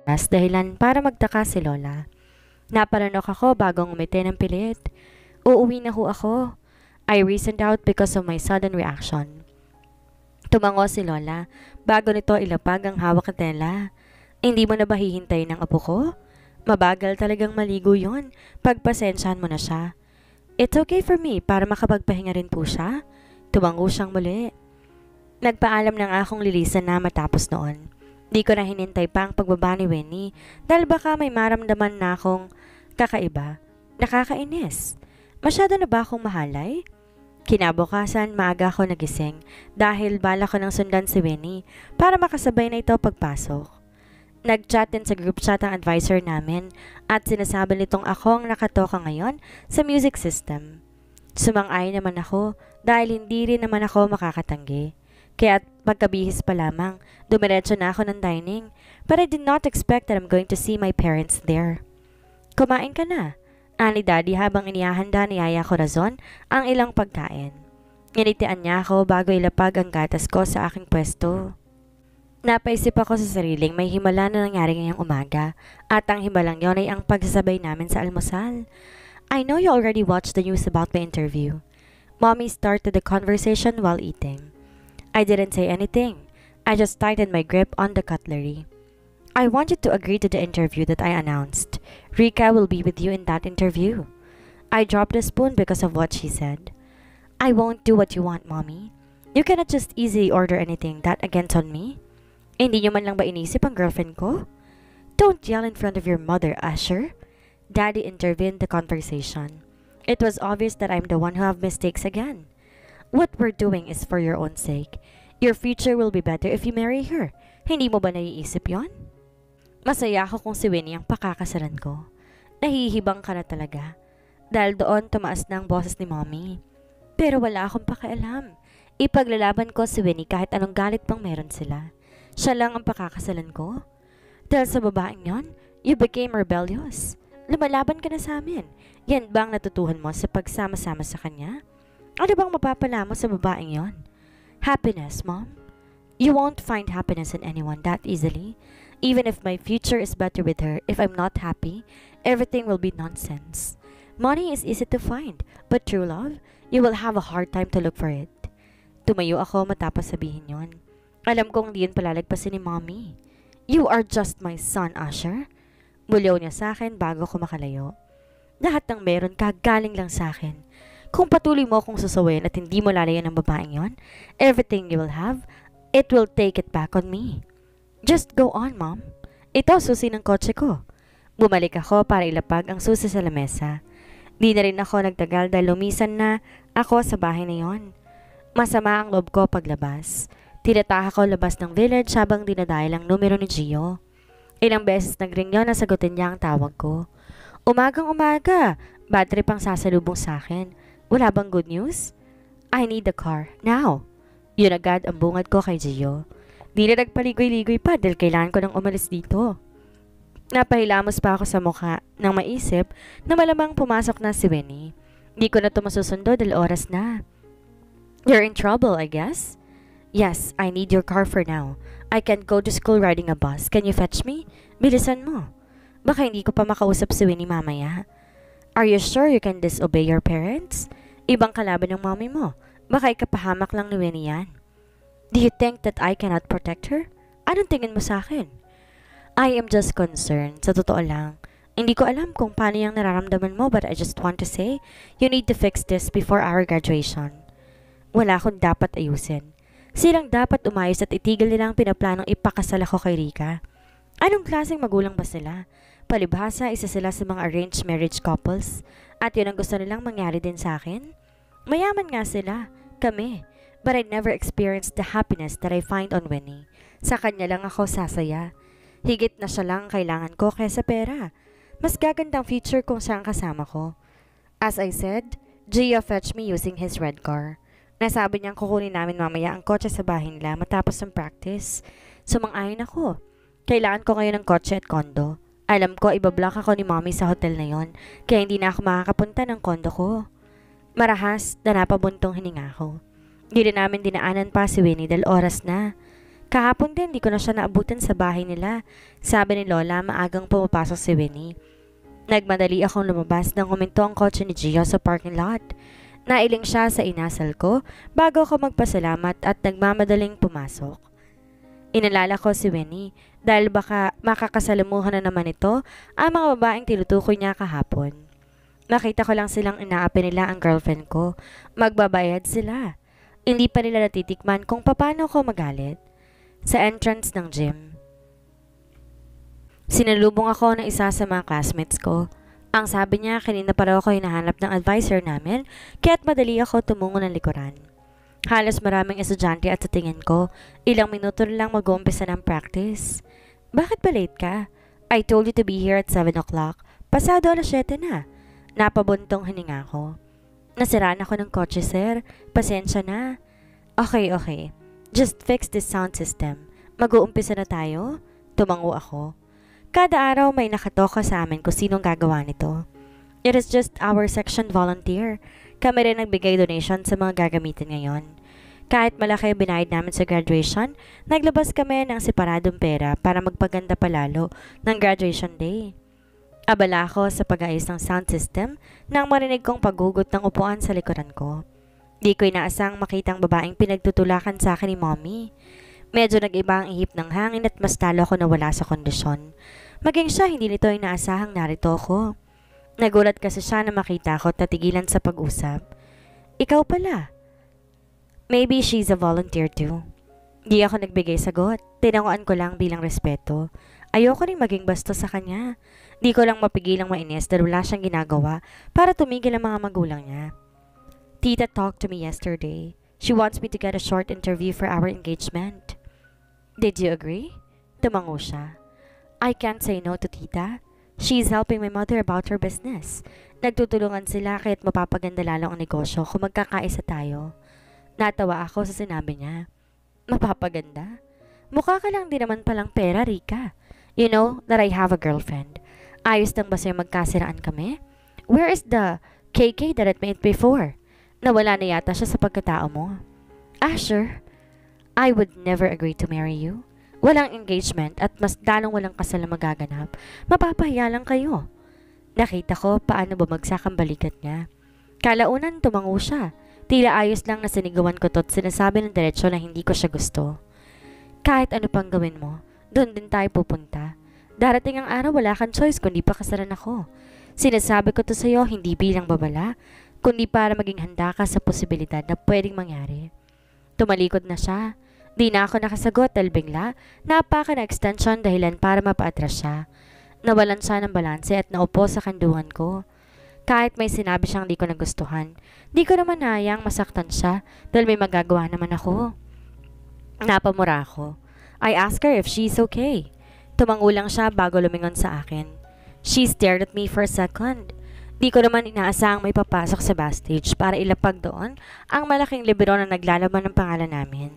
As dahilan para magtaka si Lola. Napalanok ako bagong umiti ng pilit. Uuwi na ho ako. I reasoned out because of my sudden reaction. Tumango si Lola bago nito ilapag ang hawak na tela. Hindi mo na ba hihintayin ng apo ko? Mabagal talagang maligo yon. Pagpasensyahan mo na siya. It's okay for me para makapagpahinga rin po siya. Tumango siyang muli. Nagpaalam na nga akong lilisan na matapos noon. Di ko na hinintay pa ang pagbaba ni Winnie dahil baka may maramdaman na akong kakaiba. Nakakainis. Masyado na ba akong mahalay? Kinabukasan, maaga ako nagising dahil bala ko ng sundan si Winnie para makasabay na ito pagpasok. Nag-chat din sa group chat ang advisor namin at sinasabi nitong ako ang nakatoka ngayon sa music system. Sumang-ayon naman ako dahil hindi rin naman ako makakatanggi. Kaya pagkabihis pa lamang, dumiretso na ako ng dining but I did not expect that I'm going to see my parents there. Kumain ka na, ani daddy habang inihahanda ni Yaya Corazon ang ilang pagkain. Nginitian niya ako bago ilapag ang gatas ko sa aking pwesto. Napaisip ako sa sariling may himala na nangyari ngayong umaga at ang himalang yon ay ang pagsasabay namin sa almusal. I know you already watched the news about my interview. Mommy started the conversation while eating. I didn't say anything. I just tightened my grip on the cutlery. I want you to agree to the interview that I announced. Rika will be with you in that interview. I dropped the spoon because of what she said. I won't do what you want, Mommy. You cannot just easily order anything that against on me. Hindi nyo man lang ba inisip ang girlfriend ko? Don't yell in front of your mother, Asher. Daddy intervened the conversation. It was obvious that I'm the one who have mistakes again. What we're doing is for your own sake. Your future will be better if you marry her. Hindi mo ba naiisip yon? Masaya ako kung si Winnie ang pakakasalan ko. Nahihibang ka na talaga. Dahil doon tumaas na ang boses ni Mommy. Pero wala akong pakialam. Ipaglalaban ko si Winnie kahit anong galit pang meron sila. Siya lang ang pakakasalan ko. Dahil sa babaeng yon, you became rebellious. Lumalaban ka na sa amin. Yan bang natutuhan mo sa pagsama-sama sa kanya? Ano bang mapapala mo sa babaeng yon? Happiness, Mom. You won't find happiness in anyone that easily. Even if my future is better with her, if I'm not happy, everything will be nonsense. Money is easy to find, but true love, you will have a hard time to look for it. Tumayo ako matapos sabihin yon. Alam kong di yun palalagpasin ni Mommy. You are just my son, Asher. Bulyaw niya sa akin bago ko makalayo. Lahat ng meron ka galing lang sa akin. Kung patuloy mo akong susuwayin at hindi mo lalayan ng babaeng yon, everything you will have, it will take it back on me. Just go on, Mom. Ito susi ng kotse ko. Bumalik ako para ilapag ang susi sa lamesa. Di na rin ako nagtagal dahil lumisan na ako sa bahay na yon. Masama ang loob ko paglabas. Tinataha ko labas ng village habang dinadayal ang numero ni Gio. Ilang beses nagring yun na sagutin niya ang tawag ko. Umagang umaga, bad trip ang sasalubong sa akin. Wala bang good news? I need the car, now. Yun agad ang bungad ko kay Gio. Di na nagpaligoy-ligoy pa dahil kailangan ko nang umalis dito. Napahilamos pa ako sa mukha nang maisip na malamang pumasok na si Winnie. Di ko na ito masusundo dahil oras na. You're in trouble, I guess? Yes, I need your car for now. I can't go to school riding a bus. Can you fetch me? Bilisan mo. Baka hindi ko pa makausap si Winnie mamaya. Are you sure you can disobey your parents? Ibang kalaban ng mommy mo. Baka ikapahamak lang ni Winnie yan. Do you think that I cannot protect her? Anong tingin mo sa akin? I am just concerned. Sa totoo lang. Hindi ko alam kung paano yung nararamdaman mo but I just want to say, you need to fix this before our graduation. Wala akong dapat ayusin. Silang dapat umayos at itigil nilang pinaplanong ipakasal ako kay Rika. Anong klaseng magulang ba sila? Palibhasa, isa sila sa mga arranged marriage couples. At yun ang gusto nilang mangyari din sa akin. Mayaman nga sila, kami. But I never experienced the happiness that I find on Winnie. Sa kanya lang ako sasaya. Higit na siya lang kailangan ko kaysa pera. Mas gagandang future kung saan kasama ko. As I said, Gia fetched me using his red car. Nasabi niyang kukunin namin mamaya ang kotse sa bahay nila matapos ng practice. Sumang-ayon ako. Kailangan ko ngayon ng kotse at kondo. Alam ko ibablock ako ni Mommy sa hotel na yon, kaya hindi na ako makakapunta ng kondo ko. Marahas na napabuntong hininga ko. Hindi rin namin dinaanan pa si Winnie dahil oras na. Kahapon din, di ko na siya naabutan sa bahay nila. Sabi ni Lola, maagang pumapasok si Winnie. Nagmadali akong lumabas nang huminto ang kotse ni Gio sa parking lot. Nailing siya sa inasal ko bago ako magpasalamat at nagmamadaling pumasok. Inalala ko si Winnie dahil baka makakasalamuhan na naman ito ang mga babaeng tinutukoy niya kahapon. Nakita ko lang silang inaapi nila ang girlfriend ko. Magbabayad sila. Hindi pa nila natitikman kung paano ko magalit. Sa entrance ng gym, sinalubong ako ng isa sa mga classmates ko. Ang sabi niya, kanina pa raw ako hinahanap ng advisor namin, kaya't madali ako tumungo ng likuran. Halos maraming estudyante at sa tingin ko, ilang minuto lang mag-uumpisa ng practice. Bakit ba late ka? I told you to be here at 7 o'clock. Pasado 7:00 na. Napabuntong hininga ko. Nasiraan ako ng kotse, sir. Pasensya na. Okay. Just fix this sound system. Mag-uumpisa na tayo? Tumango ako. Kada araw may nakatoka sa amin kung sinong gagawa nito. It is just our section volunteer. Kami rin nagbigay donation sa mga gagamitin ngayon. Kahit malaki binayad namin sa graduation, naglabas kami ng separadong pera para magpaganda palalo ng graduation day. Abala ako sa pag-ayos ng sound system nang marinig kong paghugot ng upuan sa likuran ko. Di ko inaasang makitang babaeng pinagtutulakan sa akin ni Mommy. Medyo nag-iba ang ihip ng hangin at mas talo ako nawala sa kondisyon. Maging siya, hindi nito inaasahang narito ako. Nagulat kasi siya na makita ko at natigilan sa pag-usap. Ikaw pala. Maybe she's a volunteer too. Di ako nagbigay sagot. Tinanguan ko lang bilang respeto. Ayoko rin maging bastos sa kanya. Di ko lang mapigilang mainis dahil wala siyang ginagawa para tumigil ang mga magulang niya. Tita talked to me yesterday. She wants me to get a short interview for our engagement. Did you agree? Tumango siya. I can't say no to Tita. She's helping my mother about her business. Nagtutulungan sila kaya't mapapaganda lalo ang negosyo kung magkakaisa tayo. Natawa ako sa sinabi niya. Mapapaganda? Mukha ka lang din naman palang pera, Rika. You know that I have a girlfriend. Ayos lang ba sa'yo magkasiraan kami? Where is the KK that I made before? Nawala na yata siya sa pagkatao mo. Sure. I would never agree to marry you. Walang engagement at mas lalong walang kasal na magaganap. Mapapahiya lang kayo. Nakita ko paano bumagsak ang balikat niya. Kalaunan tumango siya. Tila ayos lang na sinigawan ko to't sinasabi ng diretsyo na hindi ko siya gusto. Kahit ano pang gawin mo, doon din tayo pupunta. Darating ang araw wala kang choice kundi pakasalan ako. Sinasabi ko to sa'yo hindi bilang babala, kundi para maging handa ka sa posibilidad na pwedeng mangyari. Tumalikod na siya. Di na ako nakasagot dahil bigla, napaka na extension dahilan para mapaatras siya. Nawalan siya ng balanse at naupo sa kanduhan ko. Kahit may sinabi siyang di ko nagustuhan, di ko naman hayang masaktan siya dahil may magagawa naman ako. Napamura ako. I asked her if she's okay. Tumango lang siya bago lumingon sa akin. She stared at me for a second. Di ko naman inaasahang may papasok sa backstage para ilapag doon ang malaking libro na naglalaman ng pangalan namin.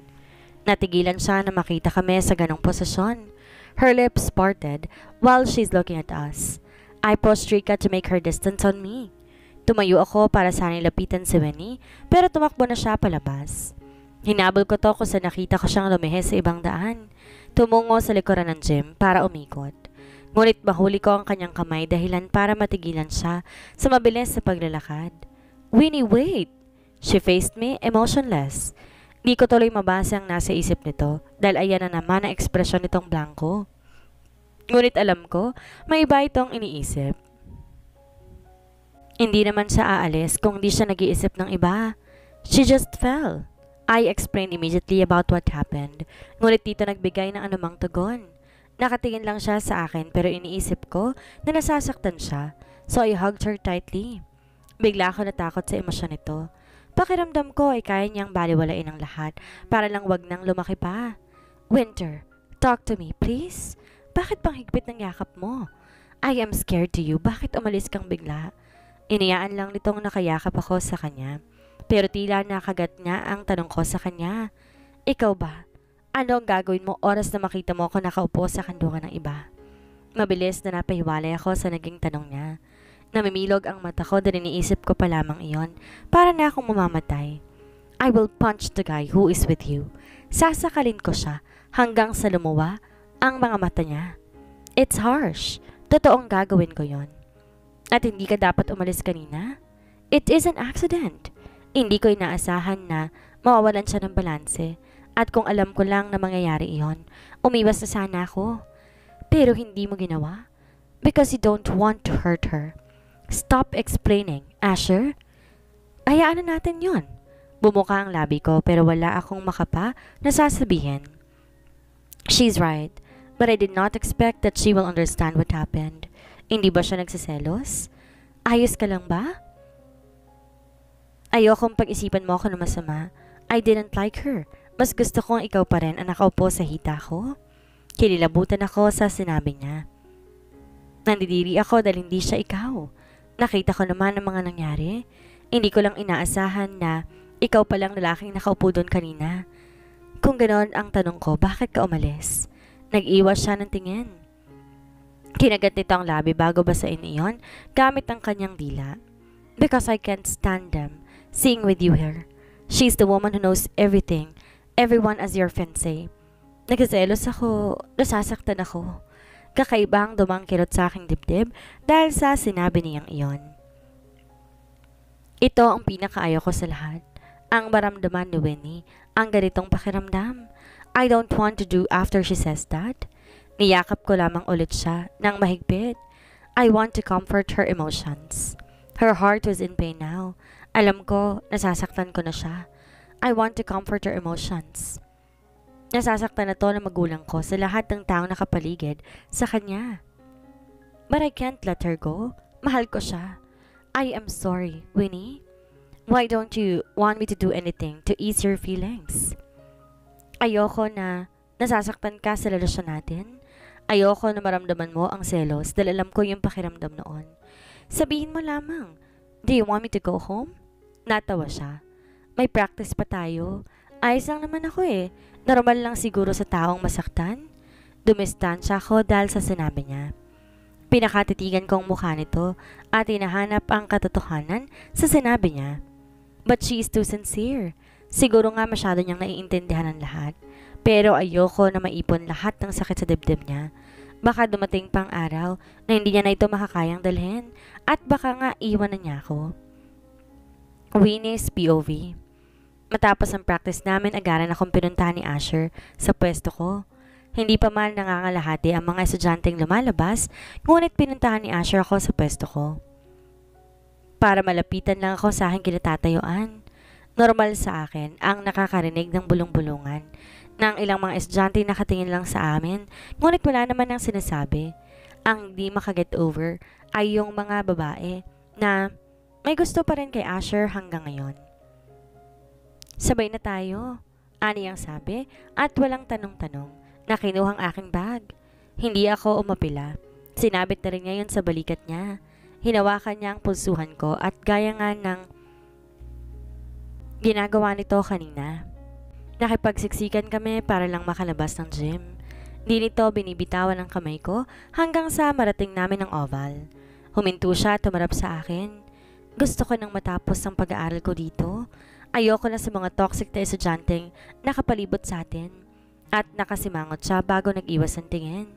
Natigilan siya na makita kami sa ganong posisyon. Her lips parted while she's looking at us. I pushed Rika to make her distance on me. Tumayo ako para sana'y lapitan si Winnie pero tumakbo na siya palabas. Hinabol ko to kung sa nakita ko siyang lumihis sa ibang daan. Tumungo sa likuran ng gym para umikot. Ngunit mahuli ko ang kanyang kamay dahilan para matigilan siya sa mabilis sa paglalakad. Winnie, wait! She faced me, emotionless. Di ko tuloy mabasa ang nasa isip nito dahil ayan na naman ang ekspresyon nitong blanco. Ngunit alam ko, may iba itong iniisip. Hindi naman siya aalis kung di siya nag-iisip ng iba. She just fell. I explained immediately about what happened. Ngunit dito nagbigay ng anumang tugon. Nakatingin lang siya sa akin pero iniisip ko na nasasaktan siya, so I hugged her tightly. Bigla ako natakot sa emosyon nito. Pakiramdam ko ay kaya niyang baliwalain ang lahat para lang wag nang lumaki pa. Winter, talk to me, please. Bakit pang higpit ng yakap mo? I am scared to you. Bakit umalis kang bigla? Iniyaan lang nitong nakayakap ako sa kanya. Pero tila nakagat niya ang tanong ko sa kanya. Ikaw ba? Ano ang gagawin mo oras na makita mo ako nakaupo sa kandukan ng iba? Mabilis na napahiwalay ako sa naging tanong niya. Namimilog ang mata ko dahil iniisip ko pa lamang iyon. Para na akong mamamatay. I will punch the guy who is with you. Sasakalin ko siya hanggang sa lumuwa ang mga mata niya. It's harsh. Totoong gagawin ko yon. At hindi ka dapat umalis kanina? It is an accident. Hindi ko inaasahan na mawawalan siya ng balanse. At kung alam ko lang na mangyayari iyon, umiwas na sana ako. Pero hindi mo ginawa. Because you don't want to hurt her. Stop explaining, Asher. Hayaan na natin yon. Bumuka ang labi ko pero wala akong makapa na sasabihin. She's right, but I did not expect that she will understand what happened. Hindi ba siya nagsiselos? Ayos ka lang ba? Ayokong pag-isipan mo ako na masama. I didn't like her. Mas gusto kong ikaw pa rin ang nakaupo sa hita ko. Kinilabutan ako sa sinabi niya. Nandidiri ako dahil hindi siya ikaw. Nakita ko naman ang mga nangyari. Hindi ko lang inaasahan na ikaw palang lalaking nakaupo doon kanina. Kung ganon ang tanong ko, bakit ka umalis? Nag-iwas siya ng tingin. Kinagat nito ang labi bago basain iyon gamit ang kanyang dila. Because I can't stand them seeing with you here. She's the woman who knows everything, everyone as your fiancé. Nagseselos ako, nasasaktan ako. Kakaibang dumangkirot sa aking dibdib dahil sa sinabi niyang iyon. Ito ang pinakaayaw ko sa lahat. Ang maramdaman ni Winnie, ang ganitong pakiramdam. I don't want to do after she says that. Niyakap ko lamang ulit siya ng mahigpit. I want to comfort her emotions. Her heart was in pain now. Alam ko, nasasaktan ko na siya. I want to comfort her emotions. Nasasaktan na to ng magulang ko sa lahat ng taong nakapaligid sa kanya. But I can't let her go. Mahal ko siya. I am sorry, Winnie. Why don't you want me to do anything to ease your feelings? Ayoko na nasasaktan ka sa relasyon natin. Ayoko na maramdaman mo ang selos dahil alam ko yung pakiramdam noon. Sabihin mo lamang, do you want me to go home? Natawa siya. May practice pa tayo. Ayos lang naman ako eh. Normal lang siguro sa taong masaktan. Dumistansya ako dahil sa sinabi niya. Pinakatitigan ko ang mukha nito at hinahanap ang katotohanan sa sinabi niya. But she is too sincere. Siguro nga masyado niyang naiintindihan ang lahat. Pero ayoko na maipon lahat ng sakit sa dibdib niya. Baka dumating pang araw na hindi niya na ito makakayang dalhin. At baka nga iwan na niya ako. Winnie's POV. Matapos ang practice namin, agaran akong pinuntahan ni Asher sa pwesto ko. Hindi pa man nangangalahati ang mga estudyanteng lumalabas, ngunit pinuntahan ni Asher ako sa pwesto ko. Para malapitan lang ako sa aking kinatatayuan. Normal sa akin ang nakakarinig ng bulong-bulungan ng ilang mga estudyante nakatingin lang sa amin, ngunit wala naman ang sinasabi. Ang di makaget over ay yung mga babae na may gusto pa rin kay Asher hanggang ngayon. Sabay na tayo, ani ang sabi at walang tanong-tanong na kinuhang aking bag. Hindi ako umapila. Sinabit na rin niya yun sa balikat niya. Hinawakan niya ang pulsuhan ko at gaya nga ng ginagawa nito kanina. Nakipagsiksikan kami para lang makalabas ng gym. Di nito binibitawan ang kamay ko hanggang sa marating namin ang oval. Huminto siya at tumarap sa akin. Gusto ko nang matapos ang pag-aaral ko dito. Ayoko na sa mga toxic na estudyanteng nakapalibot sa atin. At nakasimangot siya bago nag-iwas ng tingin.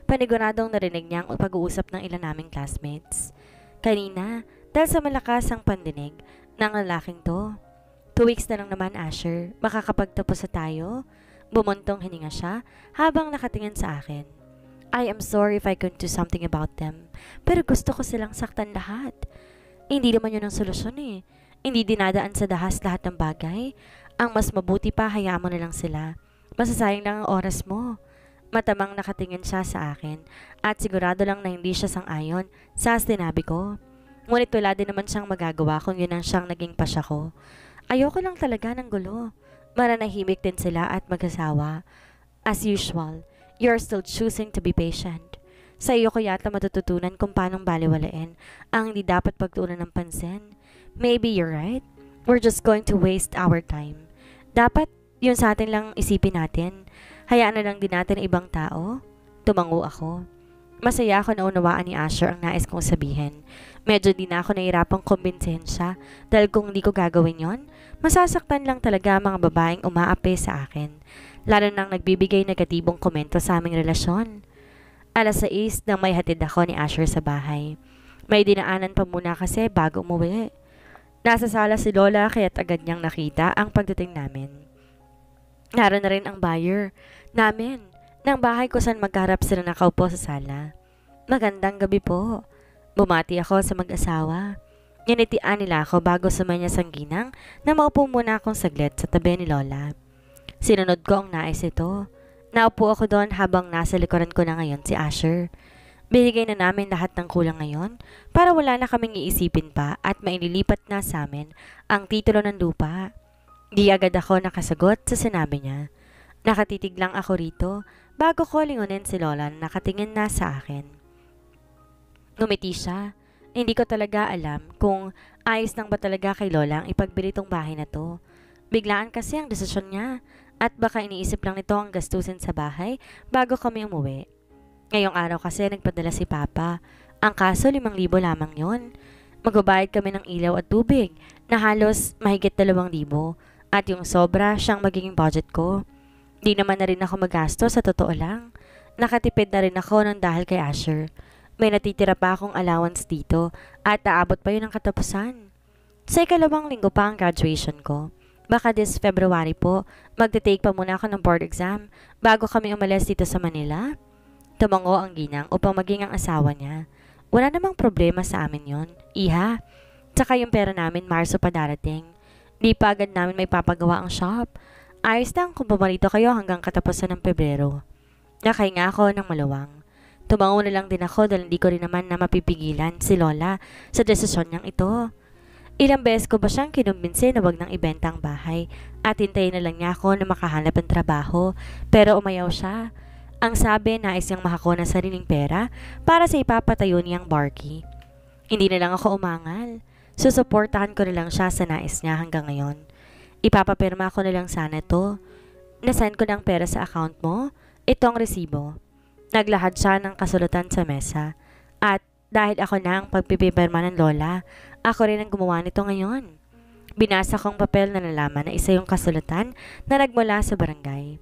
Paniguradong narinig niya ang pag-uusap ng ilan naming classmates. Kanina, dahil sa malakas ang pandinig ng lalaking to. 2 weeks na lang naman, Asher. Makakapagtapos na tayo. Bumuntong hininga siya habang nakatingin sa akin. I am sorry if I couldn't do something about them. Pero gusto ko silang saktan lahat. Hindi naman yun ang solusyon eh. Hindi dinadaan sa dahas lahat ng bagay. Ang mas mabuti pa, hayaan mo na lang sila. Masasayang lang ang oras mo. Matamang nakatingin siya sa akin at sigurado lang na hindi siya sang-ayon sa sinabi ko. Ngunit wala din naman siyang magagawa kung yun ang siyang naging pasya ko. Ayoko lang talaga ng gulo. Maranahimik din sila at mag-asawa. As usual, you're still choosing to be patient. Sa iyo ko yata matututunan kung paano baliwalain ang hindi dapat pagtuunan ng pansin. Maybe you're right. We're just going to waste our time. Dapat yun sa atin lang isipin natin. Hayaan na lang din natin ibang tao. Tumango ako. Masaya ako na unawaan ni Asher ang nais kong sabihin. Medyo di na ako nahirapang kumbinsihin siya dahil kung hindi ko gagawin yon, masasaktan lang talaga ang mga babaeng umaapi sa akin. Lalo nang nagbibigay negatibong komento sa aming relasyon. 6:00 nang may hatid ako ni Asher sa bahay. May dinaanan pa muna kasi bago umuwi. Nasa sala si Lola kaya't agad niyang nakita ang pagdating namin. Naroon na rin ang buyer namin ng bahay ko saan magkaharap sila nakaupo sa sala. Magandang gabi po. Bumati ako sa mag-asawa. Nginitian nila ako bago sumayin ang ginang na maupo muna akong saglit sa tabi ni Lola. Sinunod ko ang nais ito. Naupo ako doon habang nasa likuran ko na ngayon si Asher. Binigay na namin lahat ng kulang ngayon para wala na kaming iisipin pa at maililipat na sa amin ang titulo ng lupa. Di agad ako nakasagot sa sinabi niya. Nakatitig lang ako rito bago ko lingunin si Lola na nakatingin na sa akin. Ngumiti siya. Hindi ko talaga alam kung ayos lang ba talaga kay Lola ang ipagbili tong bahay na to. Biglaan kasi ang desisyon niya at baka iniisip lang nito ang gastusin sa bahay bago kami umuwi. Ngayong araw kasi nagpadala si Papa. Ang kaso 5,000 lamang yon. Magbabayad kami ng ilaw at tubig na halos mahigit 2,000 at yung sobra siyang magiging budget ko. Di naman na rin ako magasto sa totoo lang. Nakatipid na rin ako ng dahil kay Asher. May natitira pa akong allowance dito at aabot pa yun ng katapusan. Sa 2nd linggo pa ang graduation ko. Baka this February po, magte-take pa muna ako ng board exam bago kami umalis dito sa Manila. Tumango ang ginang upang maging ang asawa niya. Wala namang problema sa amin yon, iha. Tsaka yung pera namin Marso pa darating. Di pa agad namin may papagawa ang shop. Ayos lang kung pumarito kayo hanggang katapusan ng Pebrero. Nakahinga ako ng maluwang. Tumango na lang din ako dahil hindi ko rin naman na mapipigilan si Lola sa desisyon niyang ito. Ilang beses ko ba siyang kinumbinsi na wag nang ibenta ang bahay at hintayin na lang niya ako na makahanap ng trabaho pero umayaw siya. Ang sabi nais niyang makakuha ng sariling pera para sa ipapatayo niyang barky. Hindi na lang ako umangal. Susuportahan ko na lang siya sa nais niya hanggang ngayon. Ipapapirma ko na lang sana to. Nasend ko ng pera sa account mo. Ito ang resibo. Naglahad siya ng kasulatan sa mesa. At dahil ako na ang pagpipirma ng Lola, ako rin ang gumawa nito ngayon. Binasa kong papel na nalaman na isa yung kasulatan na nagmula sa barangay.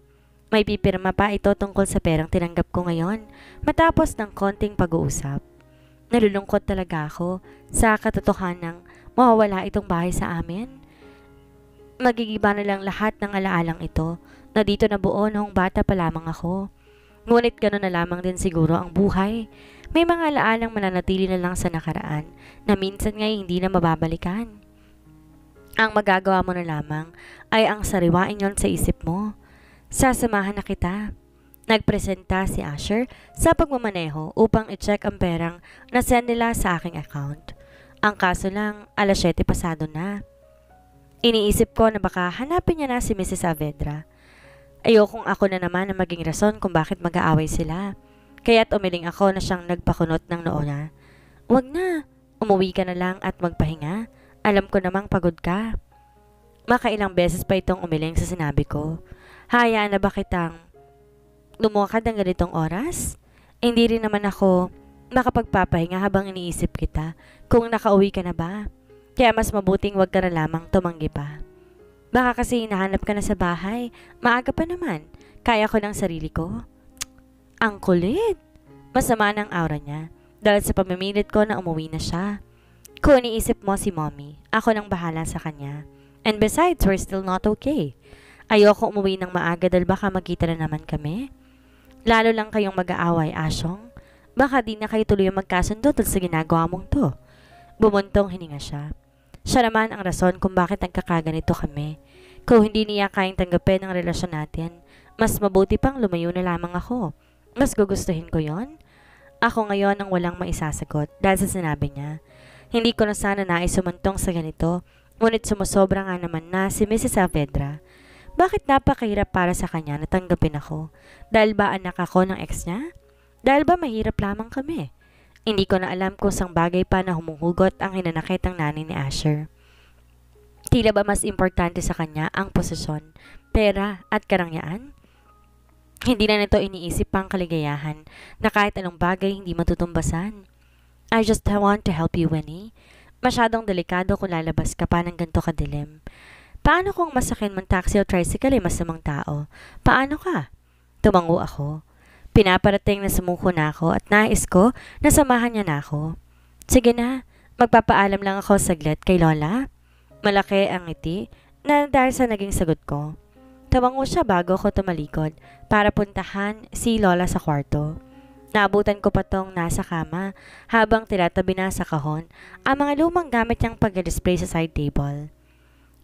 May pipirma pa ito tungkol sa perang tinanggap ko ngayon matapos ng konting pag-uusap. Nalulungkot talaga ako sa katotohanang mawawala itong bahay sa amin. Magigiba na lang lahat ng alaalang ito na dito nabuo noong bata pa lamang ako. Ngunit gano'n na lamang din siguro ang buhay. May mga alaalang mananatili na lang sa nakaraan na minsan ngay hindi na mababalikan. Ang magagawa mo na lamang ay ang sariwain yon sa isip mo. Sasamahan na kita. Nagpresenta si Asher sa pagmamaneho upang i-check ang perang na-send nila sa aking account. Ang kaso lang, 7:00 pasado na. Iniisip ko na baka hanapin niya na si Mrs. Saavedra. Ayokong ako na naman ang maging rason kung bakit mag-aaway sila. Kaya't umiling ako na siyang nagpakunot ng noo na. Wag na, umuwi ka na lang at magpahinga. Alam ko namang pagod ka. Makailang beses pa itong umiling sa sinabi ko. Hayaan na ba kitang lumukad ng ganitong oras? Hindi rin naman ako makapagpapahinga habang iniisip kita kung nakauwi ka na ba. Kaya mas mabuting wag ka na lamang tumanggi pa. Baka kasi hinahanap ka na sa bahay. Maaga pa naman. Kaya ko ng sarili ko. Ang kulit. Masama ng aura niya dahil sa pamimilit ko na umuwi na siya. Kung iniisip mo si Mommy, ako nang bahala sa kanya. And besides, we're still not okay. Ayoko umuwi ng maaga dahil baka magkita na naman kami. Lalo lang kayong mag-aaway, Asyong. Baka di na kayo tuloy magkasundo dahil sa ginagawa mong to. Bumuntong hininga siya. Siya naman ang rason kung bakit nagkakaganito kami. Kung hindi niya kayang tanggapin ang relasyon natin, mas mabuti pang lumayo na lamang ako. Mas gugustuhin ko yon. Ako ngayon ang walang maisasagot dahil sa sinabi niya. Hindi ko na sana nais sumuntong sa ganito, ngunit sumusobra nga naman na si Mrs. Saavedra. Bakit napakahirap para sa kanya na tanggapin ako? Dahil ba anak ako ng ex niya? Dahil ba mahirap lamang kami? Hindi ko na alam kung sang bagay pa na humuhugot ang hinanakit ng nanay ni Asher. Tila ba mas importante sa kanya ang posisyon, pera at karangyaan? Hindi na nito iniisip pang kaligayahan na kahit anong bagay hindi matutumbasan. I just want to help you, Winnie. Masyadong delikado kung lalabas ka pa ng ganito kadilim. Paano kung masakin mong taxi o tricycle ay masamang tao? Paano ka? Tumango ako. Pinaparating na sumuko na ako at nais ko na samahan niya na ako. Sige na, magpapaalam lang ako saglit kay Lola. Malaki ang ngiti na dahil sa naging sagot ko. Tumango siya bago ako tumalikod para puntahan si Lola sa kwarto. Naabutan ko pa tong nasa kama habang tinatabi na sa kahon ang mga lumang gamit niyang pag-display sa side table.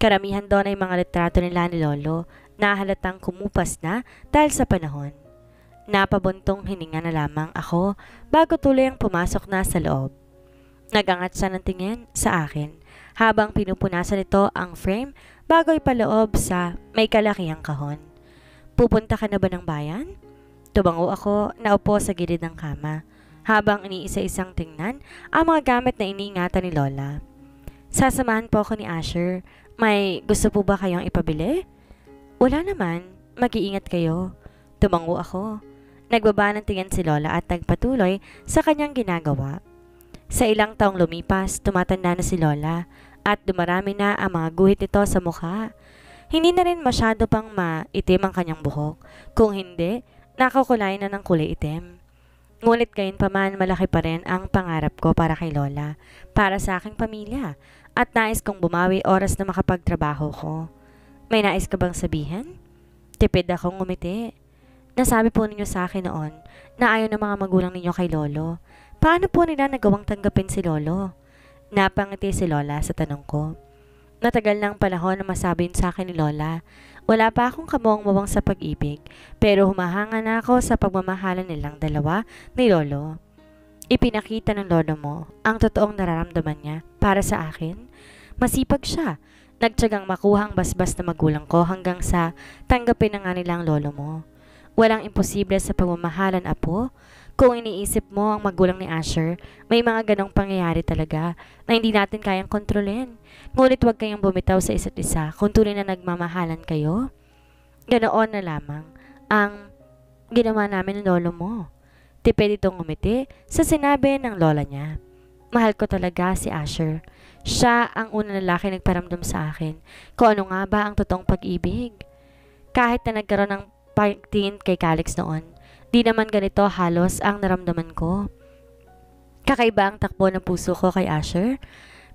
Karamihan doon ay mga litrato nila ni Lolo na halatang kumupas na dahil sa panahon. Napabuntong hininga na lamang ako bago tuloy ang pumasok na sa loob. Nagangat siya ng tingin sa akin habang pinupunasan nito ang frame bago ipaloob sa may kalakihang kahon. Pupunta ka na ba ng bayan? Tumango ako na upo sa gilid ng kama habang iniisa-isang tingnan ang mga gamit na iniingatan ni Lola. Sasamahan po ako ni Asher. May gusto po ba kayong ipabili? Wala naman. Mag-iingat kayo. Tumango ako. Nagbaba ng tingin si Lola at nagpatuloy sa kanyang ginagawa. Sa ilang taong lumipas, tumatanda na si Lola at dumarami na ang mga guhit nito sa mukha. Hindi na rin masyado pang maitim ang kanyang buhok. Kung hindi, nakakulay na ng kulay itim. Ngunit gayon pa man, malaki pa rin ang pangarap ko para kay Lola, para sa aking pamilya, at nais kong bumawi oras na makapagtrabaho ko. May nais ka bang sabihin? Tipid akong ngumiti. Nasabi po ninyo sa akin noon na ayaw ng mga magulang ninyo kay Lolo. Paano po nila nagawang tanggapin si Lolo? Napangiti si Lola sa tanong ko. Natagal ng panahon na masabi sa akin ni Lola. Wala pa akong kamuang-mawang sa pag-ibig, pero humahanga na ako sa pagmamahalan nilang dalawa ni Lolo. Ipinakita ng lolo mo ang totoong nararamdaman niya para sa akin. Masipag siya. Nagtyagang makuha ang basbas na magulang ko hanggang sa tanggapin na nga nilang lolo mo. Walang imposible sa pagmamahalan, apo. Kung iniisip mo ang magulang ni Asher, may mga ganong pangyayari talaga na hindi natin kayang kontrolin. Ngunit huwag kayong bumitaw sa isa't isa kung tunay na nagmamahalan kayo. Ganoon na lamang ang ginawa namin ng lolo mo. Tipid itong umiti sa sinabi ng lola niya. Mahal ko talaga si Asher. Siya ang unang lalaki nagparamdam sa akin kung ano nga ba ang totoong pag-ibig. Kahit na nagkaroon ng pagtingin kay Calix noon, di naman ganito halos ang naramdaman ko. Kakaiba ang takbo ng puso ko kay Asher.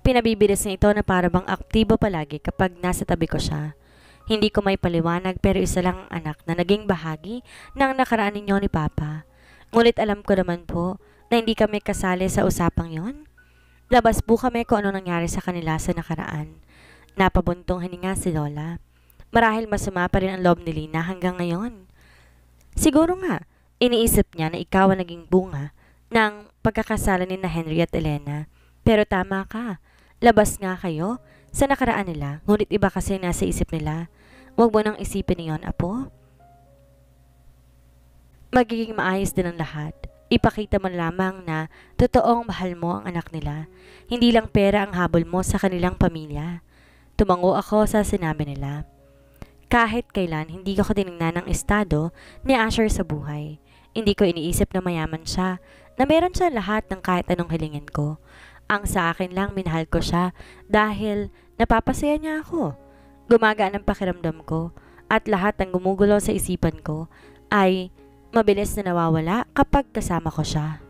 Pinabibilis niya ito na parabang aktibo palagi kapag nasa tabi ko siya. Hindi ko may paliwanag pero isa lang ang anak na naging bahagi ng nakaraan ninyo ni Papa. Ngunit alam ko naman po na hindi kami kasali sa usapang yon. Labas po kami kung ano nangyari sa kanila sa nakaraan. Napabuntong hininga si Lola. Marahil masama pa rin ang loob ni Lina hanggang ngayon. Siguro nga, iniisip niya na ikaw ang naging bunga ng pagkakasala ni na Henry at Elena. Pero tama ka, labas nga kayo sa nakaraan nila, ngunit iba kasi nasa isip nila. Huwag mo nang isipin niyon, apo. Magiging maayos din ang lahat. Ipakita mo lamang na totoong mahal mo ang anak nila. Hindi lang pera ang habol mo sa kanilang pamilya. Tumango ako sa sinabi nila. Kahit kailan, hindi ko tinignan ang estado ni Asher sa buhay. Hindi ko iniisip na mayaman siya, na meron siya lahat ng kahit anong hilingin ko. Ang sa akin lang, minahal ko siya dahil napapasaya niya ako. Gumagaan ang pakiramdam ko at lahat ng gumugulo sa isipan ko ay mabilis na nawawala kapag kasama ko siya.